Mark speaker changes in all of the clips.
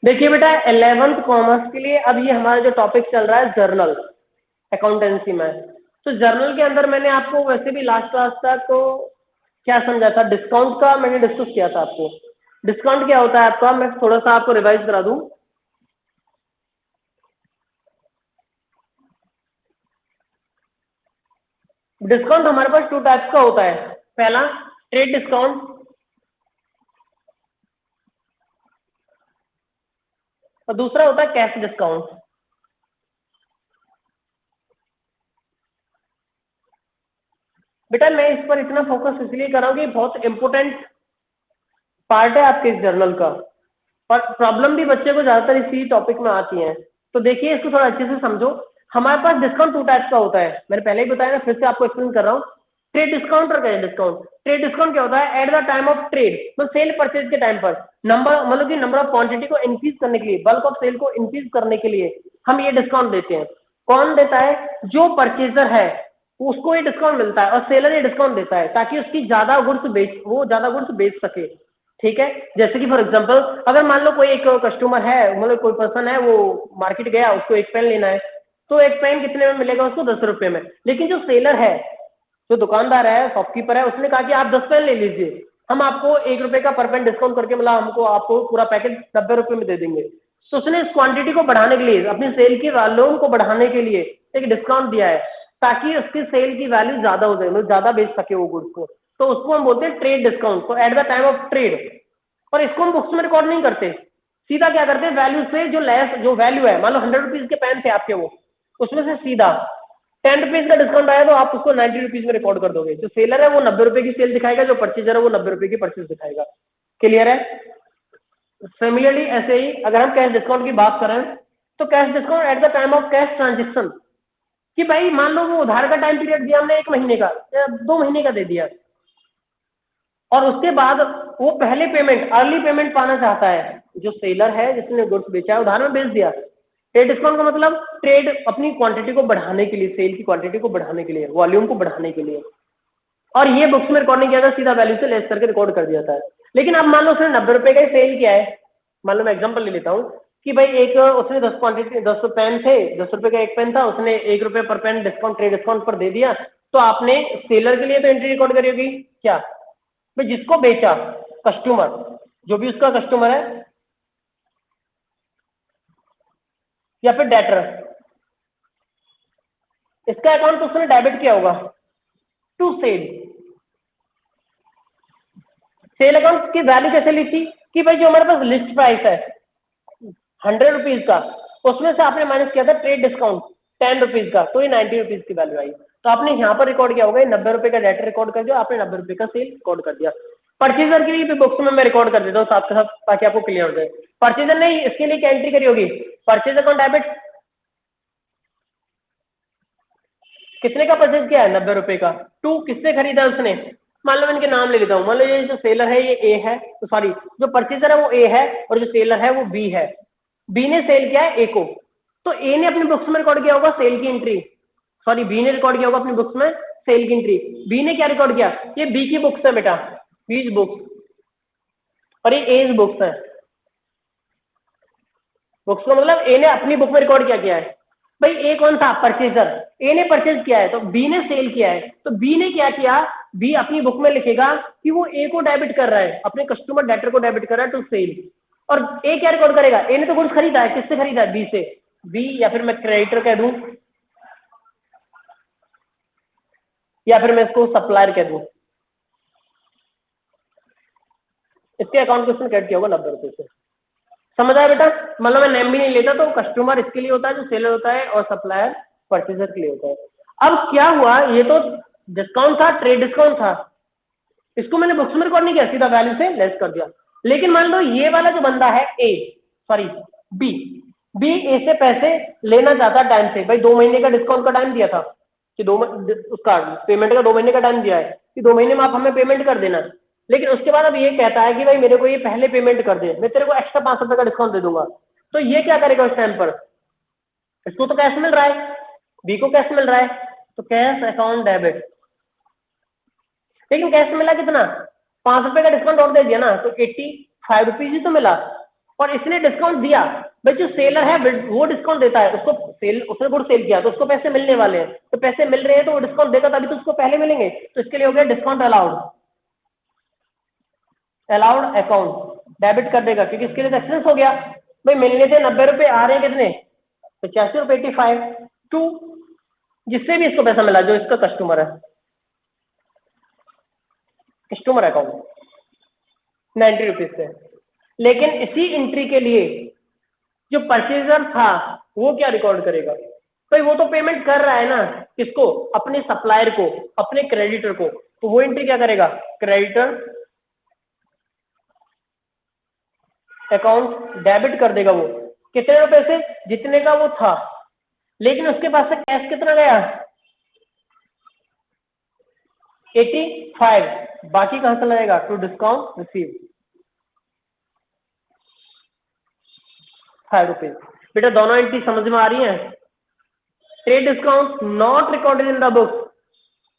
Speaker 1: देखिए बेटा 11th commerce के लिए अब ये हमारा जो टॉपिक चल रहा है जर्नल अकाउंटेंसी में। तो जर्नल के अंदर मैंने आपको वैसे भी लास्ट क्लास तक तो क्या समझा था, डिस्काउंट का मैंने डिस्कस किया था आपको। डिस्काउंट क्या होता है आपका, मैं थोड़ा सा आपको रिवाइज करा दूं। डिस्काउंट हमारे पास टू टाइप्स का होता है। पहला ट्रेड डिस्काउंट और दूसरा होता है कैश डिस्काउंट। बेटा मैं इस पर इतना फोकस इसलिए कर रहा हूँ कि बहुत इंपॉर्टेंट पार्ट है आपके इस जर्नल का, और प्रॉब्लम भी बच्चे को ज्यादातर इसी टॉपिक में आती है। तो देखिए इसको थोड़ा अच्छे से समझो। हमारे पास डिस्काउंट टू टाइप्स का होता है, मैंने पहले ही बताया ना, फिर से आपको एक्सप्लेन कर रहा हूँ। ट्रेड डिस्काउंट और कैश डिस्काउंट। ट्रेड डिस्काउंट क्या होता है, at the time of trade, तो सेल परचेज के टाइम पर नंबर मतलब कि नंबर ऑफ क्वांटिटी को इंक्रीज करने के लिए, बल्क ऑफ सेल को इंक्रीज करने के लिए हम ये डिस्काउंट देते हैं। कौन देता है, जो परचेजर है उसको ये डिस्काउंट मिलता है, और सेलर ये डिस्काउंट देता है ताकि उसकी ज्यादा गुड्स बेच वो ज्यादा गुड्स बेच सके। ठीक है, जैसे कि फॉर एग्जांपल अगर मान लो कोई एक कस्टमर है, मतलब कोई पर्सन है, वो मार्केट गया, उसको एक पेन लेना है, तो एक पेन कितने में मिलेगा उसको, 10 रुपए में। लेकिन जो सेलर है, जो दुकानदार है, शॉपकीपर है, उसने कहा कि आप 10 पेन ले लीजिए, हम आपको 1 रुपए का पर पेन डिस्काउंट करके, मतलब हमको आपको पूरा पैकेट 90 रुपए में दे देंगे। तो उसने इस क्वांटिटी को बढ़ाने के लिए, अपनी सेल की वॉल्यूम को बढ़ाने के लिए एक डिस्काउंट दिया है, ताकि उसकी सेल की वैल्यू ज्यादा हो जाए, मतलब ज्यादा बेच सके वो गुड्स को। तो उसको हम बोलते हैं ट्रेड डिस्काउंट, तो at the time of trade. और इसको हम बुक्स में रिकॉर्ड नहीं करते, सीधा क्या करते हैं, वैल्यू से जो लेस जो वैल्यू है, मान लो 100 रुपीज के पेन थे आपके, वो उसमें से सीधा 10 रुपीज का डिस्काउंट आया तो आप उसको 90 रुपीज में रिकॉर्ड कर दोगे। जो सेलर है वो 90 रुपए की सेल दिखाएगा, जो परचेजर है वो 90 रुपए की परचेज दिखाएगा। क्लियर है। सिमिलरली ऐसे ही अगर हम कैश डिस्काउंट की बात करें, तो cash discount at the time of cash transaction, कि भाई मान लो वो उधार का टाइम पीरियड दिया हमने 1 महीने का या 2 महीने का दे दिया, और उसके बाद वो पहले पेमेंट, अर्ली पेमेंट पाना चाहता है, जो सेलर है जिसने गुड्स बेचा है, उधार में बेच दिया। ट्रेड डिस्काउंट का मतलब ट्रेड अपनी क्वांटिटी को बढ़ाने के लिए, सेल की क्वांटिटी को बढ़ाने के लिए, वॉल्यूम को बढ़ाने के लिए। और ये बुक्स में रिकॉर्ड नहीं किया था, सीधा वैल्यू से लेस करके रिकॉर्ड कर दिया था। लेकिन अब मान लो उसने 90 रुपए का ही सेल किया है, मान लो मैं एग्जांपल ले लेता हूँ कि भाई एक उसने 10 पेन थे, 10 रुपए का एक पेन था, उसने 1 रुपए पर पेन डिस्काउंट, ट्रेड डिस्काउंट पर दे दिया। तो आपने सेलर के लिए तो एंट्री रिकॉर्ड करी होगी क्या, भाई जिसको बेचा, कस्टमर, जो भी उसका कस्टमर है, या फिर डेटर, इसका अकाउंट तो उसने डेबिट किया होगा टू सेल। सेल अकाउंट की वैल्यू कैसे ली थी, कि भाई जो हमारे पास लिस्ट प्राइस है 100 रुपीज का, उसमें से आपने माइनस किया था ट्रेड डिस्काउंट 10 रुपीज का, तो ये 90 रुपीज की वैल्यू आई। तो आपने यहाँ पर रिकॉर्ड किया होगा 90 रुपए का डेटर रिकॉर्ड कर दिया, आपने 90 रुपए का सेल रिकॉर्ड कर दिया। परचेजर के लिए भी बुक्स में मैं रिकॉर्ड कर देता हूँ साथ के साथ, ताकि आपको क्लियर हो जाए। परचेजर ने इसके लिए क्या एंट्री करी होगी, परचेज अकाउंट डेबिट, कितने का परचेज किया है, 90 रुपए का, टू किससे खरीदा उसने, मान लो मैं इनके नाम ले लेता हूँ, मान लो ये जो सेलर है ये ए है, तो सॉरी जो परचेजर है वो ए है, और जो सेलर है वो बी है। बी ने सेल किया है ए को, तो ए ने अपनी बुक्स में रिकॉर्ड किया होगा सेल की एंट्री, सॉरी बी ने रिकॉर्ड किया होगा अपनी बुक्स में सेल की एंट्री। बी ने क्या रिकॉर्ड किया, ये बी की बुक्स है बेटा, बीज बुक्स, और ये एज बुक्स है। बुक्स का मतलब ए ने अपनी बुक में रिकॉर्ड क्या किया है, भाई ए कौन था, परचेजर, ए ने परचेज किया है, तो बी ने सेल किया है, तो बी ने क्या किया, बी अपनी बुक में लिखेगा कि वो ए को डेबिट कर रहा है, अपने कस्टमर डेटर को डेबिट कर रहा है टू सेल। और ए क्या रिकॉर्ड करेगा, ए ने तो गुड्स खरीदा है, किससे खरीदा है, बी से। बी या फिर मैं क्रेडिटर कह दूं, या फिर मैं इसको सप्लायर कह दूं, इसके अकाउंट को उसने क्रेडिट किया होगा 90 रुपए से। समझ आया बेटा, मतलब मैं नेम भी नहीं लेता, तो कस्टमर इसके लिए होता है जो सेलर होता है, और सप्लायर परचेजर के लिए होता है। अब क्या हुआ, ये तो डिस्काउंट था, ट्रेड डिस्काउंट था, इसको मैंने बुक्स में रिकॉर्ड नहीं किया, सीधा वैल्यू से लेस कर दिया। लेकिन मान लो ये वाला जो बंदा है ए, सॉरी बी, बी ए से पैसे लेना चाहता टाइम से, भाई 2 महीने का डिस्काउंट का टाइम दिया था, कि उसका पेमेंट का 2 महीने का टाइम दिया है, कि 2 महीने में आप हमें पेमेंट कर देना। लेकिन उसके बाद अब ये कहता है कि भाई मेरे को ये पहले पेमेंट कर दे, मैं तेरे को एक्स्ट्रा 500 रुपए का डिस्काउंट दे दूंगा। तो ये क्या करेगा उस टाइम पर, इसको तो कैश मिल रहा है, बी को कैश मिल रहा है, तो कैश अकाउंट डेबिट। लेकिन कैश मिला कितना, 5 रुपए का डिस्काउंट और दे दिया ना, तो 85 रुपीज ही तो मिला। और इसने डिस्काउंट दिया, भाई जो सेलर है वो डिस्काउंट देता है, उसको सेल, उसने गुड सेल किया तो उसको पैसे मिलने वाले हैं, तो पैसे मिल रहे हैं तो वो डिस्काउंट देगा तभी तो उसको पहले मिलेंगे, तो इसके लिए हो गया discount allowed. Allowed account debit कर देगा क्योंकि इसके लिए तो एक्सपेंस हो गया, भाई मिलने थे 90 रुपए, आ रहे हैं कितने 85 रुपए 85 टू जिससे भी इसको पैसा मिला जो इसका कस्टमर है, कस्टमर अकाउंट 90 रुपीज से। लेकिन इसी एंट्री के लिए जो परचेजर था वो क्या रिकॉर्ड करेगा, भाई वो तो पेमेंट कर रहा है ना, किसको, अपने सप्लायर को, अपने क्रेडिटर को, तो वो एंट्री क्या करेगा, क्रेडिटर अकाउंट डेबिट कर देगा, वो कितने रुपए से, जितने का वो था, लेकिन उसके पास से कैश कितना गया 85, बाकी कहां से लगेगा, टू डिस्काउंट रिसीव 5 रुपीज। बेटा दोनों एंट्री समझ में आ रही है, trade discount not recorded in the books,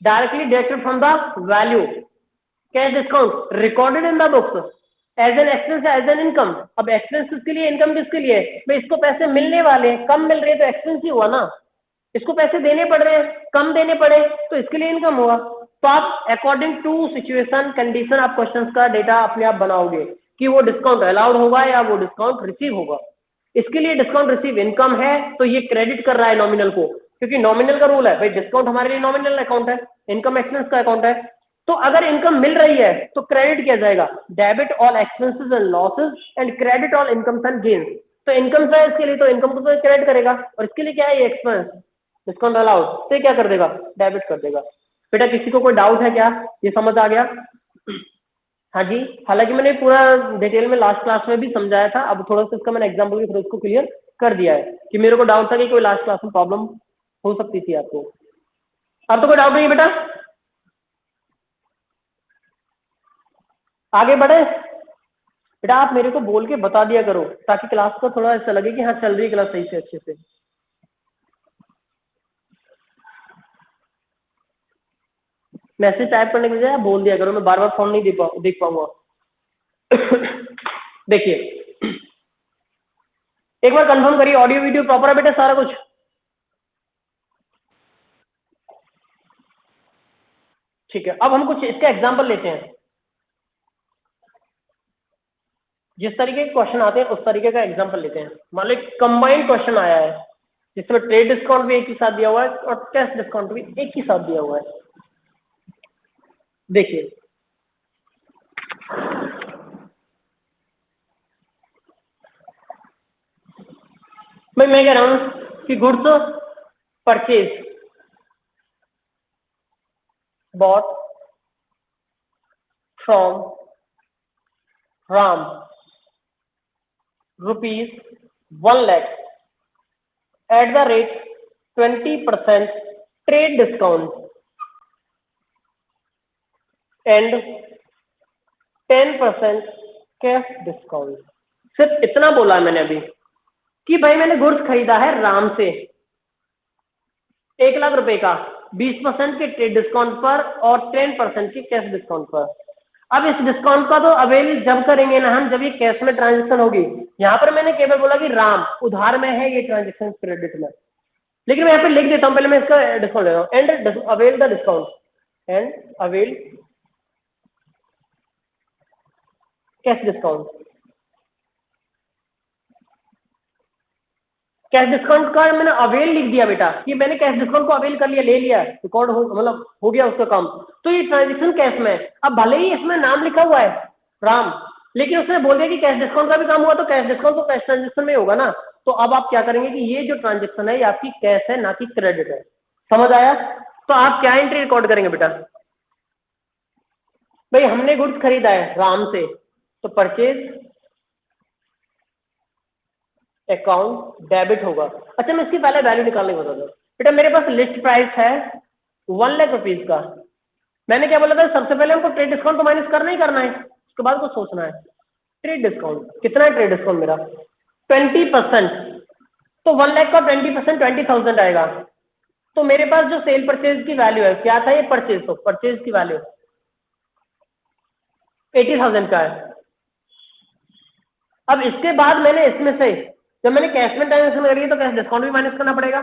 Speaker 1: directly deducted from the value, cash discount recorded in the books as an expense as an income। अब एक्सपेंस किसके लिए, इनकम किसके लिए, भाई इसको पैसे मिलने वाले हैं, कम मिल रहे हैं तो एक्सपेंस ही हुआ ना, इसको पैसे देने पड़ रहे हैं, कम देने पड़े तो इसके लिए इनकम हुआ। तो आप अकॉर्डिंग टू सिचुएशन कंडीशन आप क्वेश्चंस का डेटा अपने आप बनाओगे कि वो डिस्काउंट अलाउड होगा या वो डिस्काउंट रिसीव होगा। इसके लिए डिस्काउंट रिसीव इनकम है तो ये क्रेडिट कर रहा है नॉमिनल को, क्योंकि नॉमिनल का रूल है भाई, डिस्काउंट हमारे लिए नॉमिनल अकाउंट है, इनकम एक्सपेंस का अकाउंट है। तो अगर इनकम मिल रही है तो क्रेडिट किया जाएगा, debit all expenses and losses and credit all incomes and gains. तो इनकम है इसके लिए तो इनकम को तो क्रेडिट करेगा, और इसके लिए क्या है, ये एक्सपेंस डिस्काउंट अलाउड, तो ये क्या कर देगा, डेबिट कर देगा। बेटा किसी को कोई डाउट है क्या, ये समझ आ गया? हाँ जी, हालांकि मैंने पूरा डिटेल में लास्ट क्लास में भी समझाया था, अब थोड़ा सा इसका मैंने एग्जांपल के थ्रू इसको क्लियर कर दिया है कि मेरे को डाउट था कि कोई लास्ट क्लास में प्रॉब्लम हो सकती थी आपको। अब तो कोई डाउट नहीं है बेटा, आगे बढ़े। बेटा आप मेरे को बोल के बता दिया करो ताकि क्लास को थोड़ा ऐसा लगे कि हाँ चल रही है क्लास सही से अच्छे से। मैसेज टाइप करने के बजाय आप बोल दिया करो, मैं बार बार फोन नहीं देख पाऊंगा। देखिए एक बार कंफर्म करिए, ऑडियो वीडियो प्रॉपर है बेटा सारा कुछ? ठीक है, अब हम कुछ इसका एग्जांपल लेते हैं। जिस तरीके के क्वेश्चन आते हैं उस तरीके का एग्जांपल लेते हैं। मान लो कंबाइंड क्वेश्चन आया है जिसमें ट्रेड डिस्काउंट भी एक ही साथ दिया हुआ है और कैश डिस्काउंट भी एक ही साथ दिया हुआ है। देखिए मैं कह रहा हूं कि goods purchase bought from Ram ₹1 lakh at the rate 20% trade discount and 10% cash discount. सिर्फ इतना बोला है मैंने अभी कि भाई मैंने गुड्स खरीदा है राम से 1 लाख रुपए का 20% के ट्रेड डिस्काउंट पर और 10% के कैश डिस्काउंट पर। अब इस डिस्काउंट का तो अवेल जब करेंगे ना हम, जब ये कैश में ट्रांजेक्शन होगी। यहाँ पर मैंने केवल बोला कि राम उधार में है, ये ट्रांजेक्शन क्रेडिट में, लेकिन मैं यहाँ पे लिख देता हूँ, पहले मैं इसका डिस्काउंट ले रहा हूँ, and avail the discount and avail cash discount. Cash discount का मैंने अवेल लिख दिया बेटा कि मैंने कैश डिस्काउंट को अवेल कर लिया, ले लिया, रिकॉर्ड हो, मतलब हो गया उसका काम। तो ये ट्रांजेक्शन कैश में है। अब भले ही इसमें नाम लिखा हुआ है राम, लेकिन उसने बोल दिया कि कैश डिस्काउंट का भी काम हुआ, तो कैश डिस्काउंट तो कैश ट्रांजेक्शन में होगा ना। तो अब आप क्या करेंगे कि ये जो ट्रांजेक्शन है ये आपकी कैश है ना कि क्रेडिट है। समझ आया? तो आप क्या एंट्री रिकॉर्ड करेंगे बेटा, भाई हमने गुड्स खरीदा है राम से, तो परचेज अकाउंट डेबिट होगा। अच्छा मैं इसकी पहले वैल्यू निकालने को बता दूं बेटा, मेरे पास लिस्ट प्राइस है 1 लाख रुपीज का। मैंने क्या बोला था, सबसे पहले हमको ट्रेड डिस्काउंट तो माइनस करना ही करना है, उसके बाद कुछ सोचना है। ट्रेड डिस्काउंट कितना है, ट्रेड डिस्काउंट मेरा 20%, तो 1 लाख का 20% 20,000 आएगा। तो मेरे पास जो सेल परचेज की वैल्यू है, क्या था ये परचेज, तो परचेज की वैल्यू 80,000 का है। अब इसके बाद मैंने इसमें से जब मैंने कैश में ट्रांजेक्शन करी है तो कैश डिस्काउंट भी माइनस करना पड़ेगा।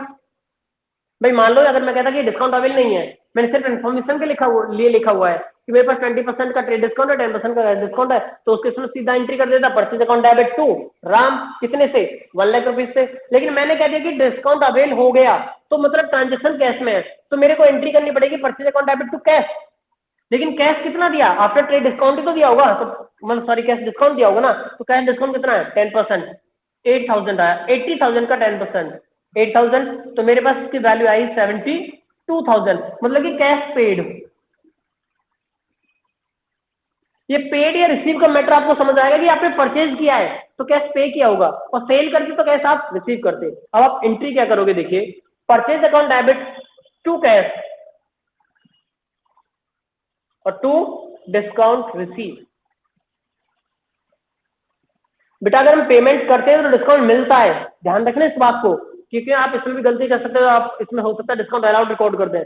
Speaker 1: भाई मान लो अगर मैं कहता कि डिस्काउंट अवेल नहीं है, मैंने सिर्फ इन्फॉर्मेशन के लिए लिखा हुआ है कि मेरे पास 20% का ट्रेड डिस्काउंट है, 10% का डिस्काउंट है, तो उसके इसमें सीधा एंट्री कर देता purchase account debit to Ram, कितने से 1 लाख रुपीज से। लेकिन मैंने कह दिया कि डिस्काउंट अवेल हो गया तो मतलब ट्रांजेक्शन कैश में है, तो मेरे को एंट्री करनी पड़ेगी purchase account debit to cash. लेकिन कैश कितना दिया, आफ्टर ट्रेड डिस्काउंट ही तो दिया होगा, तो मतलब सॉरी कैश डिस्काउंट दिया होगा ना, तो कैश डिस्काउंट कितना है 10%, 8000 आया, 80,000 का 10%, 8000, तो मेरे पास इसकी वैल्यू आई 72,000, मतलब कि कैश पेड। ये पेड या रिसीव का मैटर आपको समझ आएगा कि आपने परचेज किया है तो कैश पे किया होगा, और सेल करते तो कैश आप रिसीव करते। अब आप एंट्री क्या करोगे, देखिए purchase account debit to cash और टू डिस्काउंट रिसीव। बेटा अगर हम पेमेंट करते हैं तो डिस्काउंट मिलता है, ध्यान रखना इस बात को, क्योंकि आप इसमें भी गलती कर सकते हो, आप इसमें हो सकता है डिस्काउंट अलाउड रिकॉर्ड कर दें।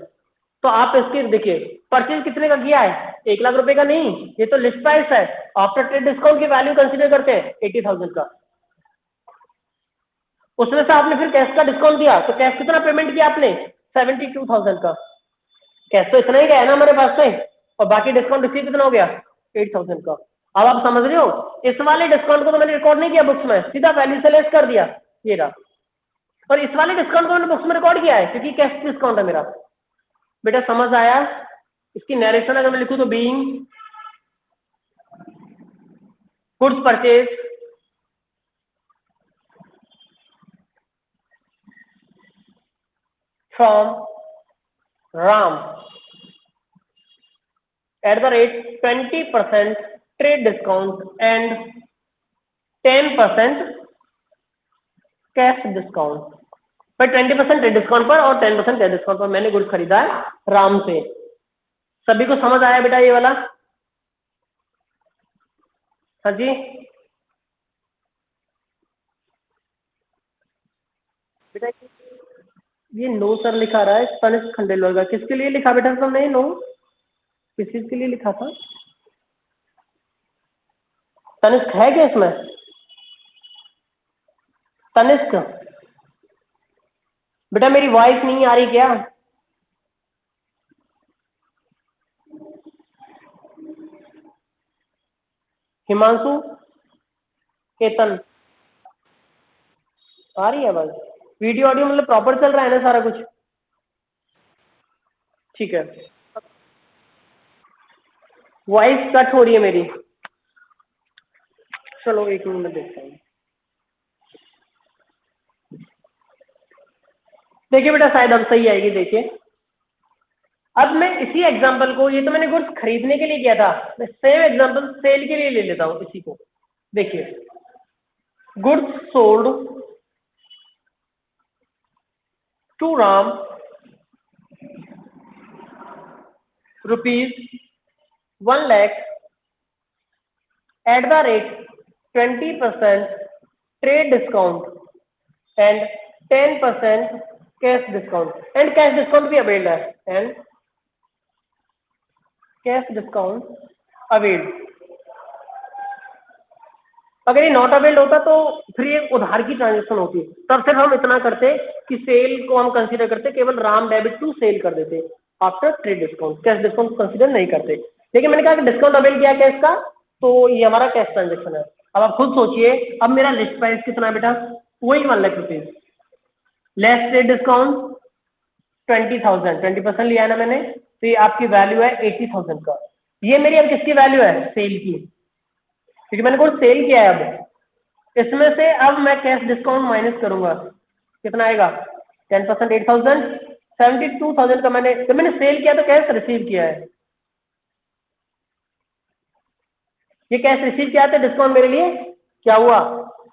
Speaker 1: तो आप इसकी देखिए परचेज कितने का किया है, 1 लाख रुपए का नहीं, ये तो लिस्ट प्राइस है, आफ्टर ट्रेड डिस्काउंट की वैल्यू कंसीडर करते हैं 80,000 का, उसमें से आपने फिर कैश का डिस्काउंट दिया तो कैश कितना पेमेंट किया आपने 72,000 का, कैश तो इतना ही गया है ना हमारे पास से, और बाकी डिस्काउंट रिसीव कितना हो गया 8,000 का। अब आप समझ रहे हो, इस वाले डिस्काउंट को तो मैंने रिकॉर्ड नहीं किया बुक्स में, सीधा वैल्यू से लेस कर दिया ये रहा, और इस वाले डिस्काउंट को मैंने बुक्स में रिकॉर्ड किया है क्योंकि कैश डिस्काउंट है मेरा। बेटा समझ आया, इसकी नरेशन अगर मैं लिखूं तो being goods purchase from Ram at the rate 20% trade discount and 10% cash discount पर 20% ट्रेड डिस्काउंट पर और 10% कैश डिस्काउंट पर मैंने गुड्स खरीदा है राम से। सभी को समझ आया बेटा ये वाला? हाँ जी बेटा ये नो सर लिखा रहा है तनिष्क खंडेलवाल का, किसके लिए लिखा बेटा तुमने नो, किस चीज के लिए लिखा था? तनिष्क है क्या इसमें? तनिष्क बेटा मेरी वॉइस नहीं आ रही क्या? हिमांशु, केतन, आ रही है बस? वीडियो ऑडियो मतलब प्रॉपर चल रहा है ना सारा कुछ? ठीक है, वॉइस कट हो रही है मेरी, चलो एक मिनट में देखता हूँ। देखिए बेटा शायद अब सही आएगी, देखिए अब मैं इसी एग्जांपल को, ये तो मैंने गुड्स खरीदने के लिए किया था, मैं सेम एग्जांपल सेल के लिए ले लेता हूँ इसी को। देखिए goods sold to Ram ₹1,00,000 at the rate 20% trade discount and 10% cash discount, and cash discount भी अवेल्ड है, and cash discount अवेल्ड। अगर ये नॉट अवेल्ड होता तो फिर ये उधार की ट्रांजेक्शन होती, तब सिर्फ हम इतना करते कि सेल को हम कंसीडर करते, केवल राम डेबिट टू सेल कर देते after trade discount, cash discount consider नहीं करते। लेकिन मैंने कहा कि डिस्काउंट अवेल किया कैश का, तो ये हमारा कैश ट्रांजेक्शन है। अब आप खुद सोचिए, अब मेरा लिस्ट प्राइस कितना है बेटा, वही 1 lakh rupees, less trade discount 20,000, 20% लिया है ना मैंने, तो ये आपकी वैल्यू है 80,000 का। ये मेरी अब किसकी वैल्यू है, सेल की, क्योंकि मैंने कुछ सेल किया है। अब इसमें से अब मैं कैश डिस्काउंट माइनस करूंगा, कितना आएगा 10%, 8,000, 72,000 का मैंने, जब मैंने सेल किया तो कैश रिसीव किया है, ये कैश रिसीव किया था, डिस्काउंट मेरे लिए क्या हुआ,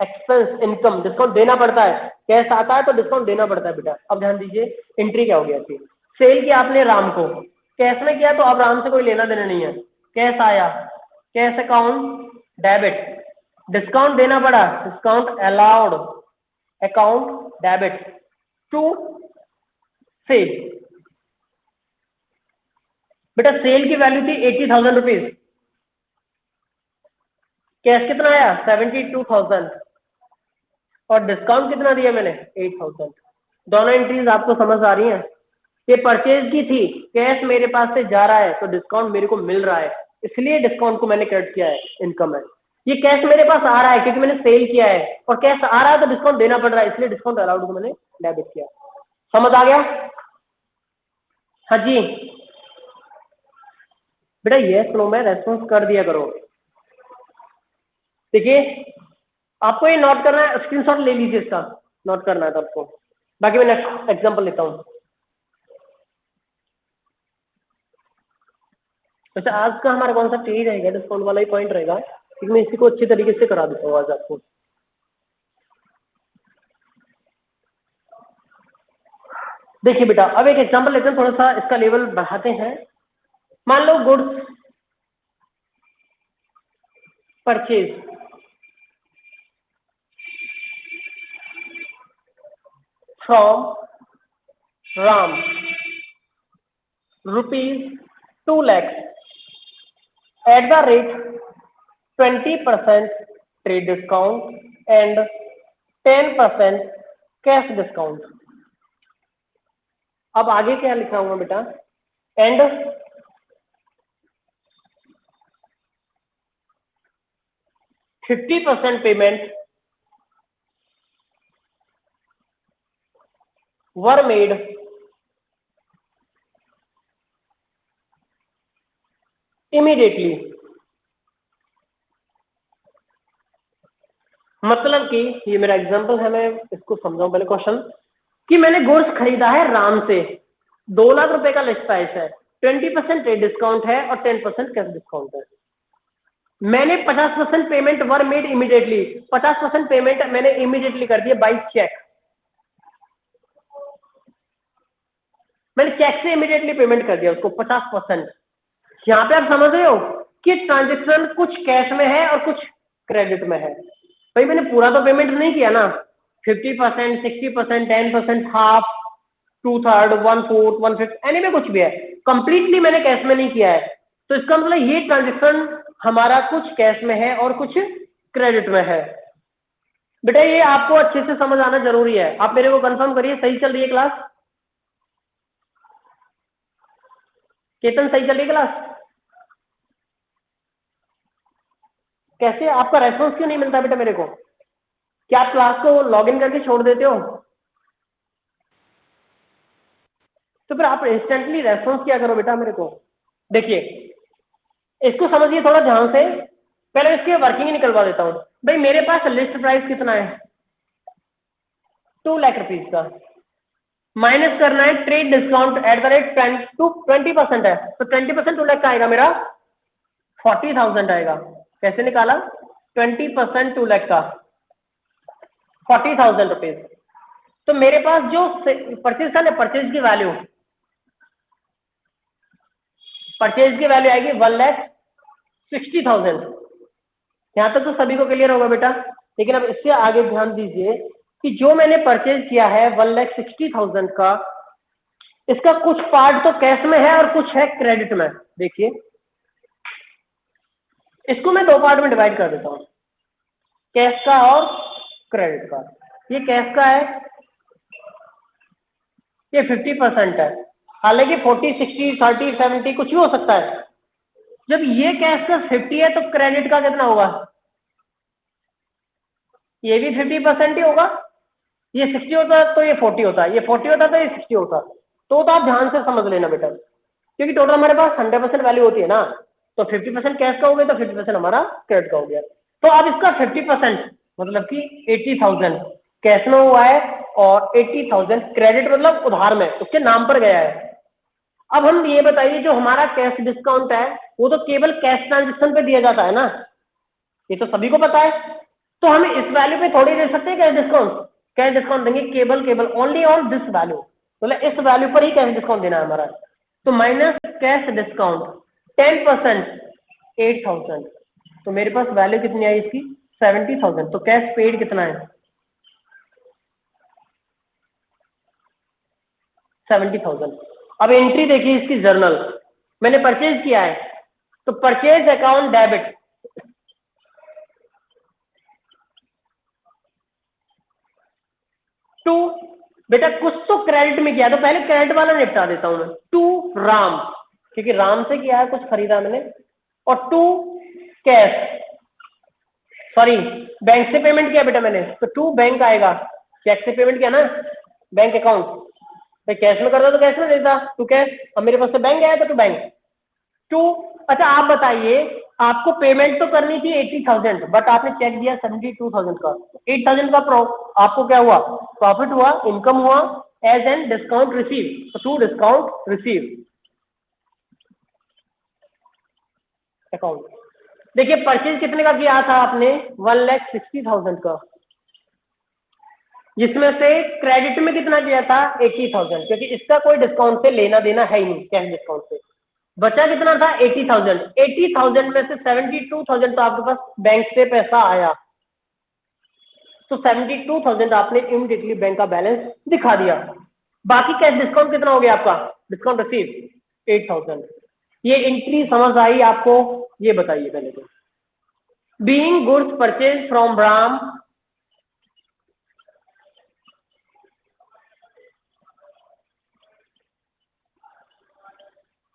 Speaker 1: एक्सपेंस इनकम, डिस्काउंट देना पड़ता है, कैश आता है तो डिस्काउंट देना पड़ता है बेटा। अब ध्यान दीजिए एंट्री क्या हो गया थी, सेल किया आपने राम को, कैश में किया तो अब राम से कोई लेना देना नहीं है, कैश आया, कैश अकाउंट डेबिट, डिस्काउंट देना पड़ा, discount allowed, account debit to sale. बेटा सेल की वैल्यू थी 80,000 रुपीज, कैश कितना आया 72,000 और डिस्काउंट कितना दिया मैंने 8,000। दोनों एंट्रीज आपको समझ आ रही हैं? ये परचेज की थी, कैश मेरे पास से जा रहा है तो डिस्काउंट मेरे को मिल रहा है, इसलिए डिस्काउंट को मैंने क्रेडिट किया है, इनकम है। ये कैश मेरे पास आ रहा है क्योंकि मैंने सेल किया है और कैश आ रहा है तो डिस्काउंट देना पड़ रहा है, इसलिए डिस्काउंट अलाउड को मैंने डेबिट किया। समझ आ गया? हाँ जी बेटा, ये फ्लो में रेस्पॉन्स कर दिया करो। देखिए आपको ये नोट करना है, स्क्रीनशॉट ले लीजिए इसका, नोट करना है तो आपको। बाकी मैं नेक्स्ट एग्जांपल लेता हूँ। वैसे आज का हमारा कॉन्सेप्ट यही रहेगा, डिस्काउंट वाला ही पॉइंट रहेगा, क्योंकि मैं इसी को अच्छी तरीके से करा देता हूँ आज आपको। देखिए बेटा, अब एक एग्जांपल लेते हैं, थोड़ा सा इसका लेवल बढ़ाते हैं। मान लो goods purchase from Ram ₹2 lakhs at the rate 20% trade discount and 10% cash discount. अब आगे क्या लिखा हुआ बेटा, and 50% payment were made immediately. मतलब कि ये मेरा एग्जांपल है, मैं इसको समझाऊं पहले क्वेश्चन, कि मैंने गुड्स खरीदा है राम से, 2 लाख रुपए का लिस्ट प्राइस है, 20% ट्रेड डिस्काउंट है और 10% कैश डिस्काउंट है। मैंने 50% payment were made immediately, 50% payment मैंने इमीडिएटली कर दिया बाई चेक। मैंने चेक से इमीडिएटली पेमेंट कर दिया उसको 50%। यहाँ पे आप समझ रहे हो कि ट्रांजेक्शन कुछ कैश में है और कुछ क्रेडिट में है। भाई मैंने पूरा तो पेमेंट नहीं किया ना, 50%, 60%, 10%, हाफ, 2/3, 1/4, 1/5, एनी में कुछ भी है, कंप्लीटली मैंने कैश में नहीं किया है। तो इसका मतलब ये ट्रांजेक्शन हमारा कुछ कैश में है और कुछ क्रेडिट में है। बेटा ये आपको अच्छे से समझ आना जरूरी है। आप मेरे को कंफर्म करिए, सही चल रही है क्लास? केतन सही चल रही है क्लास? कैसे आपका रेस्पॉन्स क्यों नहीं मिलता बेटा मेरे को? क्या आप क्लास को लॉगिन करके छोड़ देते हो? तो फिर आप इंस्टेंटली रेस्पॉन्स किया करो बेटा मेरे को। देखिए इसको समझिए थोड़ा ध्यान से, पहले इसके वर्किंग निकलवा देता हूँ। भाई मेरे पास लिस्ट प्राइस कितना है 2 लाख रुपीज का, माइनस करना है trade discount at the rate 20% है, तो 20% 2 लाख का आएगा मेरा 40,000 आएगा। कैसे निकाला? 20% 2 लाख का 40,000 रुपीज। तो मेरे पास जो परचेज का ना, परचेज की वैल्यू आएगी 1,60,000। यहाँ तक तो सभी को क्लियर होगा बेटा। लेकिन अब इससे आगे ध्यान दीजिए कि जो मैंने परचेज किया है 1,60,000 का, इसका कुछ पार्ट तो कैश में है और कुछ है क्रेडिट में। देखिए इसको मैं 2 पार्ट में डिवाइड कर देता हूं, कैश का और क्रेडिट का। ये कैश का है, ये 50% है, हालांकि 40, 60, 30, 70 कुछ भी हो सकता है। जब ये कैश का 50 है तो क्रेडिट का कितना होगा? ये भी 50% ही होगा। ये 60 होता तो ये 40 होता, ये 40 होता तो ये 60 होता। तो आप ध्यान से समझ लेना बेटा, क्योंकि टोटल हमारे पास 100% वैल्यू होती है ना, तो 50% कैश का हो गया तो 50% हमारा क्रेडिट का हो गया। तो अब इसका 50% मतलब कि 80,000 कैश में हुआ है और 80,000 क्रेडिट मतलब उधार में उसके नाम पर गया है। अब हम ये बताइए, जो हमारा कैश डिस्काउंट है वो तो केवल कैश ट्रांजेक्शन पे दिया जाता है ना, ये तो सभी को पता है। तो हम इस वैल्यू पे थोड़ी दे सकते हैं कैश डिस्काउंट। कैश डिस्काउंट देंगे केवल ओनली ऑन दिस वैल्यू, मतलब इस वैल्यू पर ही कैश डिस्काउंट देना है हमारा। तो माइनस कैश डिस्काउंट 10% 8,000, तो मेरे पास वैल्यू कितनी आई इसकी 70,000। तो कैश पेड कितना है 70,000। अब एंट्री देखिए इसकी, जर्नल मैंने परचेज किया है तो परचेज अकाउंट डेबिट, बेटा कुछ तो क्रेडिट में किया, तो पहले क्रेडिट वाला निपटा देता हूं मैं। टू राम, क्योंकि राम से किया है, कुछ खरीदा मैंने, और टू कैश, सॉरी बैंक से पेमेंट किया बेटा मैंने, तो टू बैंक आएगा, चेक से पेमेंट किया ना, बैंक अकाउंट, तो कैश में करता तो कैश में देता, टू कैश, अब मेरे पास से बैंक आया था टू बैंक, टू। अच्छा आप बताइए, आपको पेमेंट तो करनी थी 80,000, बट आपने चेक दिया 72,000 का, 8,000 का आपको क्या हुआ, प्रॉफिट हुआ, इनकम हुआ, एज एन डिस्काउंट रिसीव, तो टू डिस्काउंट रिसीव अकाउंट। देखिए परचेज कितने का किया था आपने, 1,60,000 का, जिसमें से क्रेडिट में कितना किया था 80,000, क्योंकि इसका कोई डिस्काउंट से लेना देना है ही नहीं, कैश डिस्काउंट से। बचा कितना था 80,000, 80,000 में से 72,000 तो आपके पास बैंक से पैसा आया, तो 72,000 आपने इमीडिएटली बैंक का बैलेंस दिखा दिया। बाकी कैश डिस्काउंट कितना हो गया आपका, डिस्काउंट रिसीव 8,000। ये एंट्री समझ आई आपको, ये बताइए पहले तो। Being goods purchase from Ram,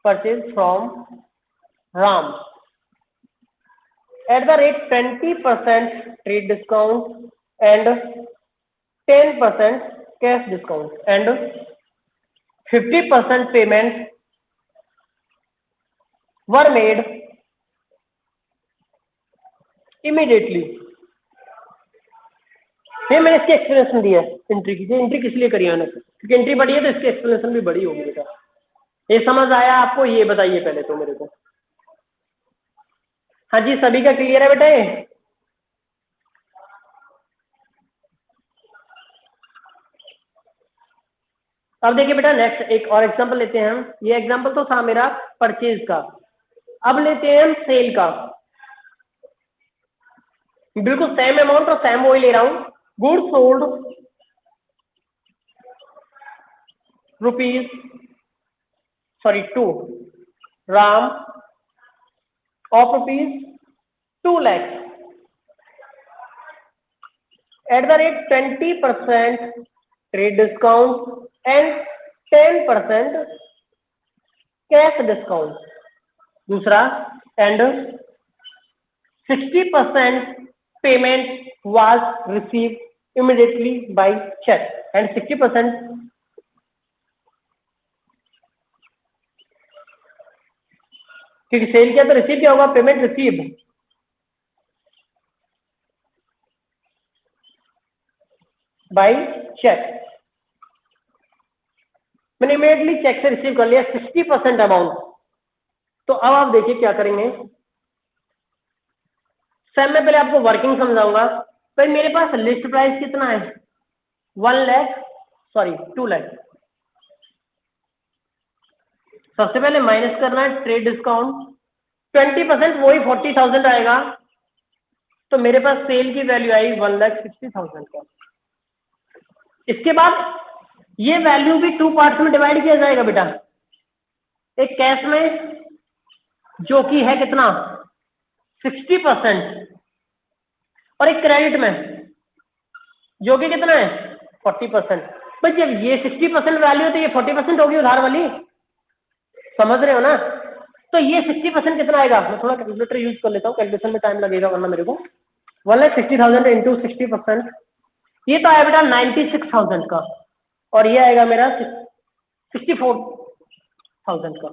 Speaker 1: purchase from Ram at the rate 20% trade discount and 10% cash discount and 50% payments were made immediately। ये मैंने इसकी एक्सप्लेनेशन दी है एंट्री की, एंट्री किस लिए करी है मैंने, क्योंकि एंट्री बड़ी है तो इसकी एक्सप्लेनेशन भी बड़ी होगी बेटा। ये समझ आया आपको, ये बताइए पहले तो मेरे को। हाँ जी सभी का क्लियर है बेटा ये। अब देखिए बेटा नेक्स्ट एक और एग्जांपल लेते हैं हम, ये एग्जांपल तो था मेरा परचेज का, अब लेते हैं हम सेल का। बिल्कुल सेम अमाउंट और सेम वही ले रहा हूं, good sold rupees, sorry to Ram of rupees 2 lakh at the rate 20% trade discount and 10% cash discount. दूसरा and 60% payment was received immediately by check and 60% क्योंकि सेल किया तो रिसीव क्या होगा, पेमेंट रिसीव बाय चेक। मैंने इमीडिएटली चेक से receive कर लिया 60% अमाउंट। तो अब आप देखिए क्या करेंगे, सर मैं पहले आपको वर्किंग समझाऊंगा। भाई मेरे पास लिस्ट प्राइस कितना है 1 लाख, सॉरी 2 लाख। सबसे पहले माइनस करना है ट्रेड डिस्काउंट, 20% वही 40,000 आएगा, तो मेरे पास सेल की वैल्यू आई 1,60,000 का। इसके बाद ये वैल्यू भी 2 पार्ट्स में डिवाइड किया जाएगा बेटा, एक कैश में जो कि है कितना 60% और एक क्रेडिट में जो कि कितना है 40%। भाई जब ये 60% वैल्यू है तो ये 40% होगी उधार वाली, समझ रहे हो ना। तो ये 60% कितना आएगा, मैं थोड़ा कैलकुलेटर यूज कर लेता हूँ, कैलकुलेशन में टाइम लगेगा वरना मेरे को। 1,60,000 इंटू 60%, ये तो आया बेटा 96,000 का, और ये आएगा मेरा 64,000 का।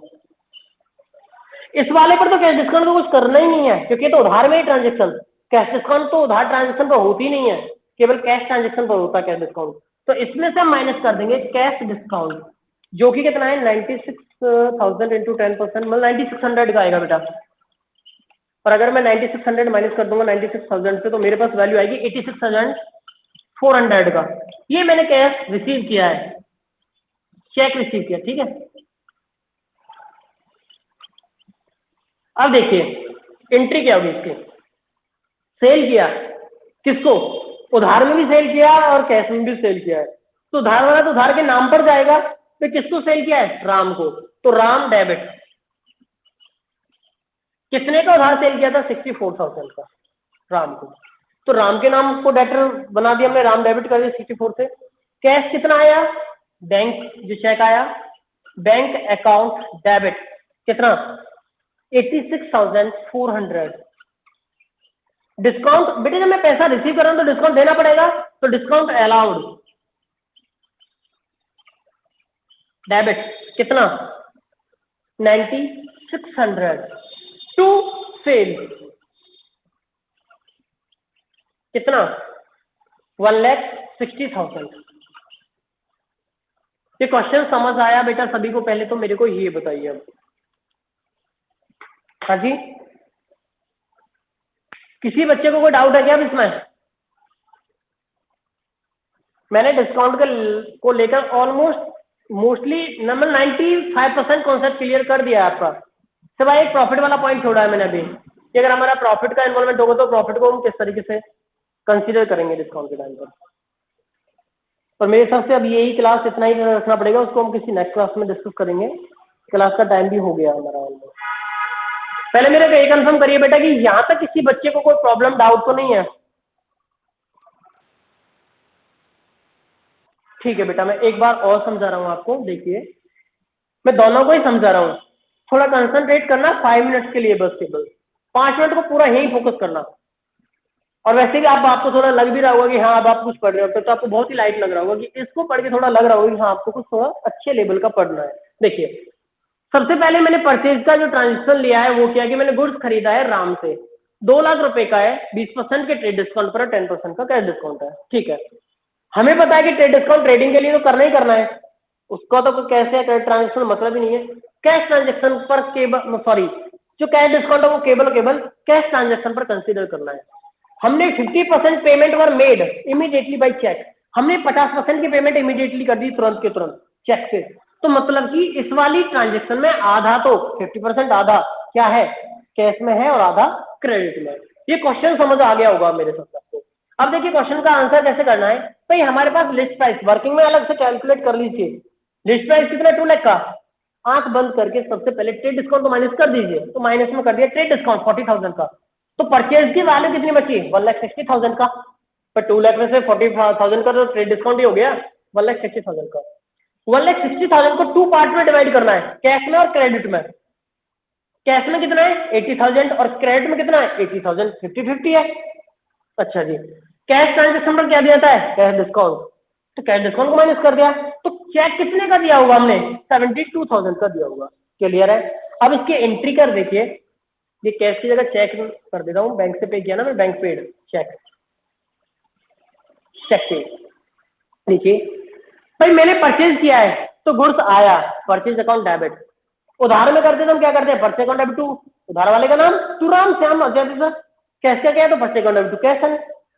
Speaker 1: इस वाले पर तो कैश डिस्काउंट तो कुछ करना ही नहीं है, क्योंकि तो उधार में ही ट्रांजेक्शन, कैश डिस्काउंट तो उधार ट्रांजेक्शन पर होती ही नहीं है, केवल कैश ट्रांजेक्शन पर होता है कैश डिस्काउंट। तो इसमें से हम माइनस कर देंगे कैश डिस्काउंट, जो कि कितना है 96,000 इंटू 10%, मतलब 9600 का आएगा बेटा। और अगर मैं 9600 माइनस कर दूंगा 96,000 से, तो मेरे पास वैल्यू आएगी 86,400 का। ये मैंने कैश रिसीव किया है, चेक रिसीव किया, ठीक है। अब देखिए एंट्री क्या होगी इसकी, सेल किया किसको, उधार में भी सेल किया और कैश में भी सेल किया है, तो उधार वाला तो उधार के नाम पर जाएगा, तो किसको सेल किया है राम को, तो राम डेबिट। किसने का उधार सेल किया था 64,000 का राम को, तो राम के नाम को डेटर बना दिया हमने, राम डेबिट कर दिया 64 से। कैश कितना आया, बैंक जो चेक आया, बैंक अकाउंट डेबिट कितना 86,400। डिस्काउंट बेटे जब मैं पैसा रिसीव कर रहा हूं तो डिस्काउंट देना पड़ेगा, तो डिस्काउंट अलाउड, डेबिट कितना 9600 टू सेल कितना 1,60,000। ये क्वेश्चन समझ आया बेटा सभी को? पहले तो मेरे को ये बताइए अब। हाँ जी, किसी बच्चे को कोई डाउट है क्या अब इसमें? मैंने डिस्काउंट को लेकर almost mostly number 95% concept clear कर दिया है आपका। सिवाय एक प्रॉफिट वाला पॉइंट छोड़ा है मैंने अभी, कि अगर हमारा प्रॉफिट का इन्वॉल्वमेंट होगा तो प्रॉफिट को हम किस तरीके से कंसीडर करेंगे डिस्काउंट के टाइम पर। और मेरे हिसाब से अब यही क्लास इतना ही रखना पड़ेगा, उसको हम किसी नेक्स्ट क्लास में डिस्कस करेंगे। क्लास का टाइम भी हो गया हमारा ऑलमोस्ट। पहले मेरे को ये कंफर्म करिए बेटा कि यहाँ तक किसी बच्चे को कोई प्रॉब्लम डाउट तो नहीं है? ठीक है बेटा, मैं एक बार और समझा रहा हूँ आपको। देखिए मैं दोनों को ही समझा रहा हूँ, थोड़ा कंसंट्रेट करना 5 मिनट्स के लिए बस, केवल 5 मिनट को पूरा यही फोकस करना। और वैसे भी आपको थोड़ा लग भी रहा होगा कि हाँ अब आप कुछ पढ़ रहे हो, तो आपको बहुत ही लाइट लग रहा होगा कि इसको पढ़ के थोड़ा लग रहा होगा कि हाँ आपको कुछ थोड़ा अच्छे लेवल का पढ़ना है। देखिए सबसे पहले मैंने परचेज का जो ट्रांजेक्शन लिया है वो क्या कि मैंने गुड्स खरीदा है राम से, 2 लाख रुपए का है, 20% के ट्रेड डिस्काउंट पर 10% का कैश डिस्काउंट है। ठीक है, हमें पता है कि ट्रेड डिस्काउंट ट्रेडिंग के लिए तो करना ही करना है, उसका तो कैसे ट्रांजेक्शन मतलब ही नहीं है। कैश ट्रांजेक्शन पर केवल सॉरी जो कैश डिस्काउंट है वो केवल कैश ट्रांजेक्शन पर कंसीडर करना है। हमने 50% payment were made immediately by cheque, हमने 50% की पेमेंट इमीडिएटली कर दी तुरंत के तुरंत चेक से। तो मतलब कि इस वाली ट्रांजेक्शन में आधा तो 50% आधा क्या है कैश में है और आधा क्रेडिट में। ये क्वेश्चन समझ आ गया होगा मेरे सबको। अब देखिए क्वेश्चन का आंसर कैसे करना है। भाई हमारे पास लिस्ट प्राइस वर्किंग में अलग से कैलकुलेट कर लीजिए। लिस्ट प्राइस कितना 2 लाख का, आंख बंद करके सबसे पहले ट्रेड डिस्काउंट को माइनस कर दीजिए, तो माइनस में कर दिया ट्रेड डिस्काउंट 40,000 का, तो परचेज की वैल्यू कितनी बची 1,60,000 का। पर 2 लाख में से 40,000 का तो ट्रेड डिस्काउंट ही हो गया 1,60,000 का। 1,60,000 को 2 पार्ट में डिवाइड करना है, कैश में और क्रेडिट में। कैश में कितना है 80,000 और क्रेडिट में कितना है 80,000, 50-50 है। अच्छा जी, कैश ट्रांजेक्शन पर क्या दिया था है कैश डिस्काउंट, तो कैश डिस्काउंट को माइनस कर दिया, तो चेक कितने का दिया होगा हमने 72,000 का दिया होगा। क्लियर है? अब इसकी एंट्री कर देखिए, ये कैश की जगह चेक कर देता हूँ, बैंक से पे किया ना मैं, बैंक पेड चेक, चेक पे। देखिए भाई मैंने परचेज किया है तो गुड्स आया, परचेज अकाउंट डेबिट। उधार में करते तो हम क्या करते हैं परचेज अकाउंट डेबिट टू उधार वाले का नाम, to Ram Shyam Ajay sir, cash का क्या है तो purchase account debit to cash है,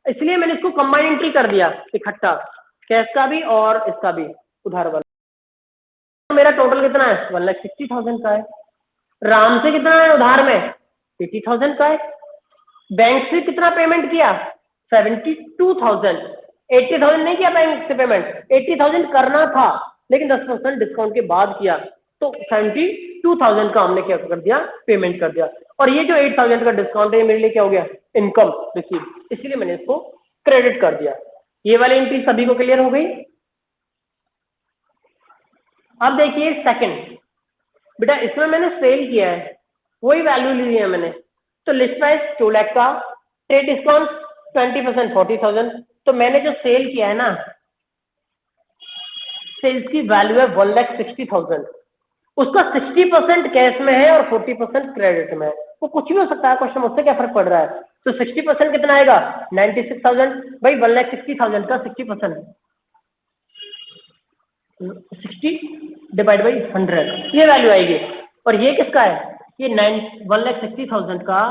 Speaker 1: इसलिए मैंने इसको कंबाइन एंट्री कर दिया इकट्ठा, कैश का भी और इसका भी उधार वाला। तो मेरा टोटल कितना है 1,60,000 का है। राम से कितना है उधार में 80,000 का है। बैंक से कितना पेमेंट किया 72,000, 80,000 नहीं किया बैंक से पेमेंट, 80,000 करना था लेकिन 10% डिस्काउंट के बाद किया, तो 72,000 का हमने क्या कर दिया पेमेंट कर दिया। और ये जो 8,000 का डिस्काउंट है मेरे लिए क्या हो गया इनकम रिसीव, इसलिए मैंने इसको क्रेडिट कर दिया। ये वाली एंट्री सभी को क्लियर हो गई? अब देखिए सेकंड, बेटा इसमें मैंने सेल किया है वही वैल्यू ली है मैंने, तो लिस्ट प्राइस 2 लाख का, ट्रेड डिस्काउंट 20% 40,000, तो मैंने जो सेल किया है ना सेल्स की वैल्यू है 1,60,000, उसका 60% कैश में है और 40% क्रेडिट में है। वो कुछ भी हो सकता है, क्वेश्चन मुझसे क्या फर्क पड़ रहा है। तो 60% कितना आएगा 96,000, भाई 1,60,000 का 60% 60 डिवाइड बाई 100 ये वैल्यू आएगी। और ये किसका है ये 1,60,000 का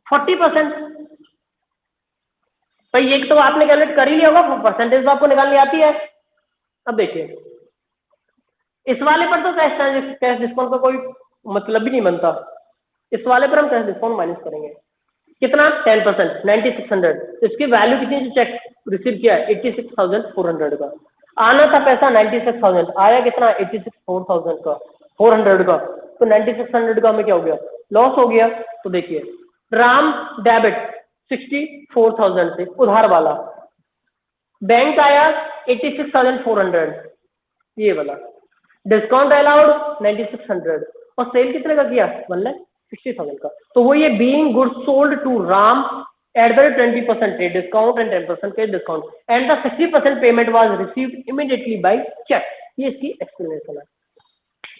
Speaker 1: 40%। भाई ये तो आपने कैलकुलेट कर ही लिया होगा, परसेंटेज तो आपको निकालनी आती है। अब देखिए इस वाले पर तो कैश डिस्काउंट का कोई मतलब भी नहीं बनता, इस वाले पर हम कैश डिस्काउंट माइनस करेंगे कितना 10% 9600, इसकी वैल्यू कितनी जो चेक रिसीव किया 86,400 का, आना था पैसा 96,000, आया कितना 86,400 का 400 का, तो 9600 का हमें क्या हो गया लॉस हो गया। तो देखिए राम डेबिट 64,000 से उधार वाला बैंक आया 86,400 ये वाला, डिस्काउंट अलाउड 9600 और सेल कितने का किया 1,60,000 का। तो वो ये being goods sold to Ram at the 20% trade discount and 10% trade discount and the 60% payment was received immediately by check। ये इसकी एक्सप्लेनेशन है।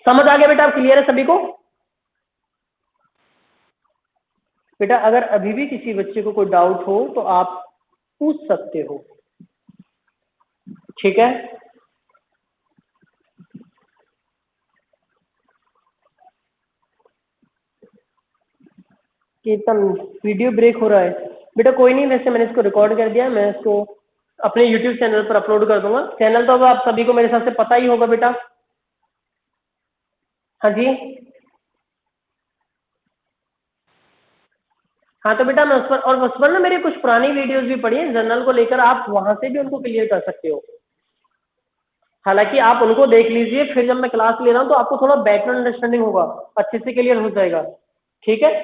Speaker 1: समझ आ गया बेटा? आप क्लियर है सभी को? बेटा अगर अभी भी किसी बच्चे को कोई डाउट हो तो आप पूछ सकते हो, ठीक है? कीर्तन वीडियो ब्रेक हो रहा है बेटा। कोई नहीं, वैसे मैंने इसको रिकॉर्ड कर दिया, मैं इसको अपने यूट्यूब चैनल पर अपलोड कर दूंगा। चैनल तो अब आप सभी को मेरे हिसाब से पता ही होगा बेटा। हाँ जी, हाँ तो बेटा मैं उस पर ना मेरे कुछ पुरानी वीडियोस भी पड़ी हैं जर्नल को लेकर, आप वहां से भी उनको क्लियर कर सकते हो। हालांकि आप उनको देख लीजिए, फिर जब मैं क्लास ले रहा हूँ तो आपको थोड़ा बैकग्राउंड अंडरस्टैंडिंग होगा, अच्छे से क्लियर हो जाएगा, ठीक है?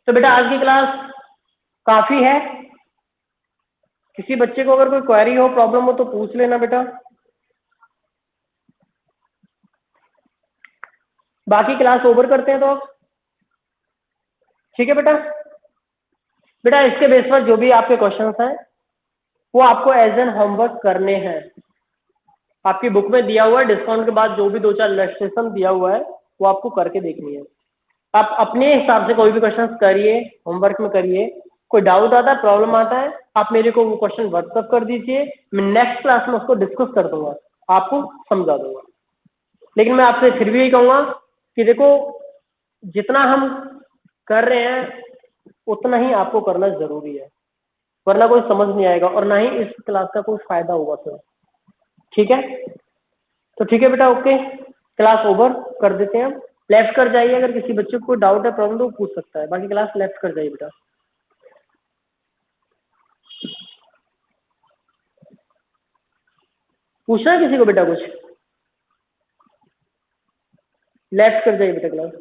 Speaker 1: तो बेटा आज की क्लास काफी है। किसी बच्चे को अगर कोई क्वेरी हो, प्रॉब्लम हो तो पूछ लेना बेटा। बाकी क्लास ओवर करते हैं तो आप, ठीक है बेटा? बेटा इसके बेस पर जो भी आपके क्वेश्चंस हैं वो आपको एज एन होमवर्क करने हैं। आपकी बुक में दिया हुआ है, डिस्काउंट के बाद जो भी 2-4 इलस्ट्रेशन दिया हुआ है वो आपको करके देखनी है। आप अपने हिसाब से कोई भी क्वेश्चन करिए, होमवर्क में करिए। कोई डाउट आता है, प्रॉब्लम आता है, आप मेरे को वो क्वेश्चन व्हाट्सअप कर दीजिए, मैं नेक्स्ट क्लास में उसको डिस्कस कर दूंगा, आपको समझा दूंगा। लेकिन मैं आपसे फिर भी यही कहूँगा कि देखो, जितना हम कर रहे हैं उतना ही आपको करना जरूरी है, वरना कोई समझ नहीं आएगा और ना ही इस क्लास का कोई फायदा होगा सर, ठीक है? तो ठीक है बेटा, ओके, क्लास ओवर कर देते हैं हम। लेफ्ट कर जाइए, अगर किसी बच्चे को कोई डाउट है, प्रॉब्लम तो वो पूछ सकता है, बाकी क्लास लेफ्ट कर जाइए बेटा। पूछना है किसी को बेटा कुछ? लेफ्ट कर जाइए बेटा क्लास।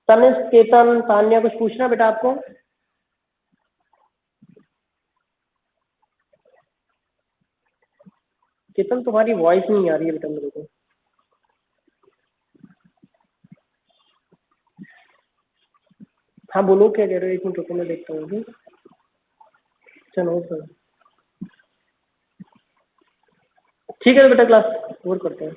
Speaker 1: तनिष, केतन, तान्या, कुछ पूछना बेटा आपको? केतन तुम्हारी वॉइस नहीं आ रही है बेटा मेरे को। हाँ बोलो, क्या कह रहे हो? एक मिनट रुको, मैं देखता हूँ अभी। चलो सर, ठीक है बेटा, क्लास ओवर करते हैं।